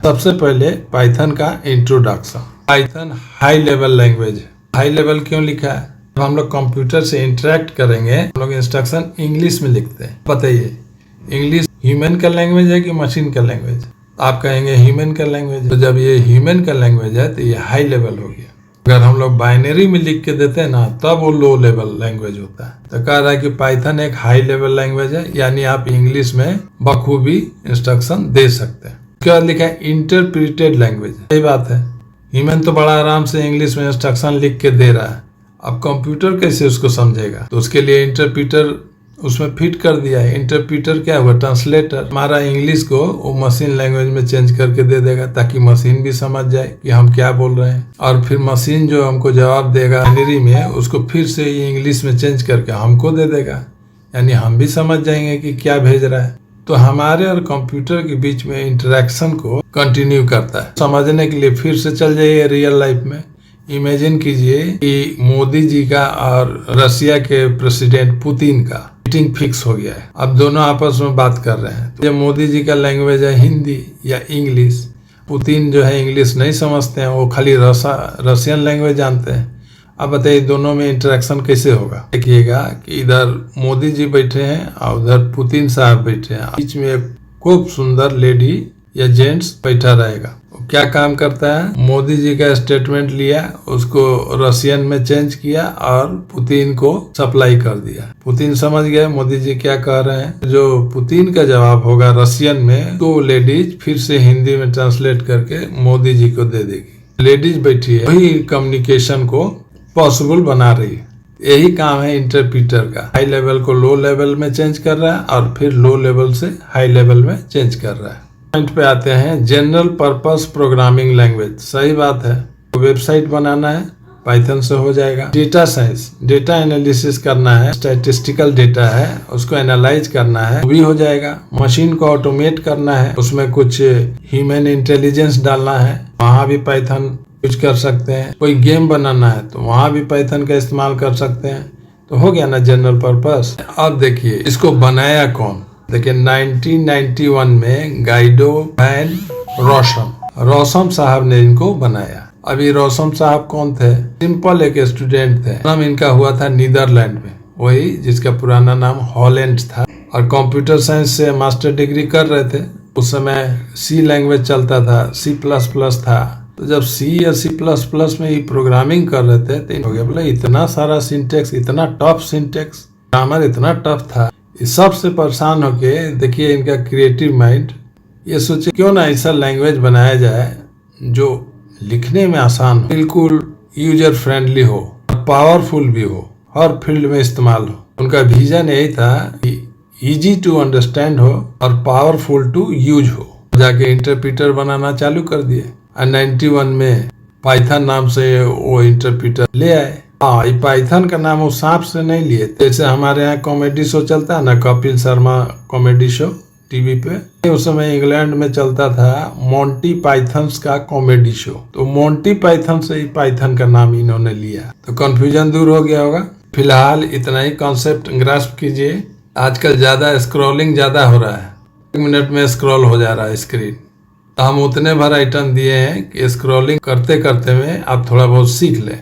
सबसे पहले पाइथन का introduction. Python high level language है। हाई लेवल क्यों लिखा है? जब हम लोग कंप्यूटर से इंटरेक्ट करेंगे हम लोग इंस्ट्रक्शन इंग्लिश में लिखते हैं। बताइए, इंग्लिश ह्यूमन का लैंग्वेज है कि मशीन का लैंग्वेज? आप कहेंगे ह्यूमन का लैंग्वेज। तो जब ये ह्यूमन का लैंग्वेज है तो ये हाई लेवल हो गया। अगर हम लोग बाइनरी में लिख के देते हैं ना तब वो लो लेवल लैंग्वेज होता है। तो कह रहा है कि पाइथन एक हाई लेवल लैंग्वेज है, यानी आप इंग्लिश में बखूबी इंस्ट्रक्शन दे सकते हैं। क्या लिखा है? Interpreted language. सही बात है, ह्यूमन तो बड़ा आराम से इंग्लिश में इंस्ट्रक्शन लिख के दे रहा है, अब कंप्यूटर कैसे उसको समझेगा? तो उसके लिए इंटरप्रीटर उसमें फिट कर दिया है। इंटरप्रीटर क्या हुआ? ट्रांसलेटर। हमारा इंग्लिश को वो मशीन लैंग्वेज में चेंज करके दे देगा ताकि मशीन भी समझ जाए कि हम क्या बोल रहे हैं, और फिर मशीन जो हमको जवाब देगा बाइनरी में उसको फिर से ये इंग्लिश में चेंज करके हमको दे देगा, यानी हम भी समझ जाएंगे कि क्या भेज रहा है। तो हमारे और कंप्यूटर के बीच में इंटरेक्शन को कंटिन्यू करता है। समझने के लिए फिर से चल जाइए रियल लाइफ में। इमेजिन कीजिए कि मोदी जी का और रशिया के प्रेसिडेंट पुतिन का मीटिंग फिक्स हो गया है। अब दोनों आपस में बात कर रहे हैं। तो ये मोदी जी का लैंग्वेज है हिंदी या इंग्लिश। पुतिन जो है इंग्लिश नहीं समझते हैं, वो खाली रशियन लैंग्वेज जानते हैं। अब बताइए दोनों में इंटरेक्शन कैसे होगा? देखिएगा कि इधर मोदी जी बैठे हैं और उधर पुतिन साहब बैठे हैं। बीच में एक खूब सुंदर लेडी या जेंट्स बैठा रहेगा। क्या काम करता है? मोदी जी का स्टेटमेंट लिया, उसको रशियन में चेंज किया और पुतिन को सप्लाई कर दिया। पुतिन समझ गए मोदी जी क्या कह रहे हैं। जो पुतिन का जवाब होगा रशियन में तो लेडीज फिर से हिंदी में ट्रांसलेट करके मोदी जी को दे देगी। लेडीज बैठी है, वही कम्युनिकेशन को पॉसिबल बना रही है। यही काम है इंटरप्रीटर का। हाई लेवल को लो लेवल में चेंज कर रहा है और फिर लो लेवल से हाई लेवल में चेंज कर रहा है। पॉइंट पे आते हैं, जनरल पर्पस प्रोग्रामिंग लैंग्वेज। सही बात है, वेबसाइट बनाना है पाइथन से हो जाएगा। डेटा साइंस, डेटा एनालिसिस करना है, स्टैटिस्टिकल डेटा है उसको एनालाइज करना है, भी हो जाएगा। मशीन को ऑटोमेट करना है, उसमें कुछ ह्यूमन इंटेलिजेंस डालना है, वहां भी पाइथन यूज कर सकते हैं। कोई गेम बनाना है तो वहां भी पाइथन का इस्तेमाल कर सकते हैं। तो हो गया ना जनरल पर्पस। अब देखिए इसको बनाया कौन? देखिए 1991 में गाइडो वैन रोसम साहब ने इनको बनाया। अभी रोसम साहब कौन थे? सिंपल एक स्टूडेंट थे। नाम इनका हुआ था नीदरलैंड में, वही जिसका पुराना नाम हॉलैंड था, और कंप्यूटर साइंस से मास्टर डिग्री कर रहे थे। उस समय सी लैंग्वेज चलता था, C++ था। तो जब C या C++ में ही प्रोग्रामिंग कर रहे थे तो हो गया बोले इतना सारा सिंटेक्स, इतना टफ सिंटेक्स, ग्रामर इतना टफ था। इस सब से परेशान होके देखिए इनका क्रिएटिव माइंड ये सोचे क्यों ना ऐसा लैंग्वेज बनाया जाए जो लिखने में आसान हो, बिल्कुल यूजर फ्रेंडली हो, पावरफुल भी हो, हर फील्ड में इस्तेमाल हो। उनका विजन यही था कि इजी टू अंडरस्टैंड हो और पावरफुल टू यूज हो। जाके इंटरप्रीटर बनाना चालू कर दिए और 91 में पाइथन नाम से वो इंटरप्रीटर ले आए। हाँ, ये पाइथन का नाम वो सांप से नहीं लिए। जैसे हमारे यहाँ कॉमेडी शो चलता है ना, Kapil Sharma comedy show TV पे, उस समय इंग्लैंड में चलता था मोंटी पाइथन्स का कॉमेडी शो। तो मोंटी पाइथन से ही पाइथन का नाम इन्होंने लिया। तो कंफ्यूजन दूर हो गया होगा। फिलहाल इतना ही कॉन्सेप्ट ग्रास्प कीजिए। आजकल ज्यादा स्क्रॉलिंग ज्यादा हो रहा है, 1 मिनट में स्क्रॉल हो जा रहा है स्क्रीन। तो हम उतने भर आइटम दिए हैं कि स्क्रॉलिंग करते करते में आप थोड़ा बहुत सीख लें।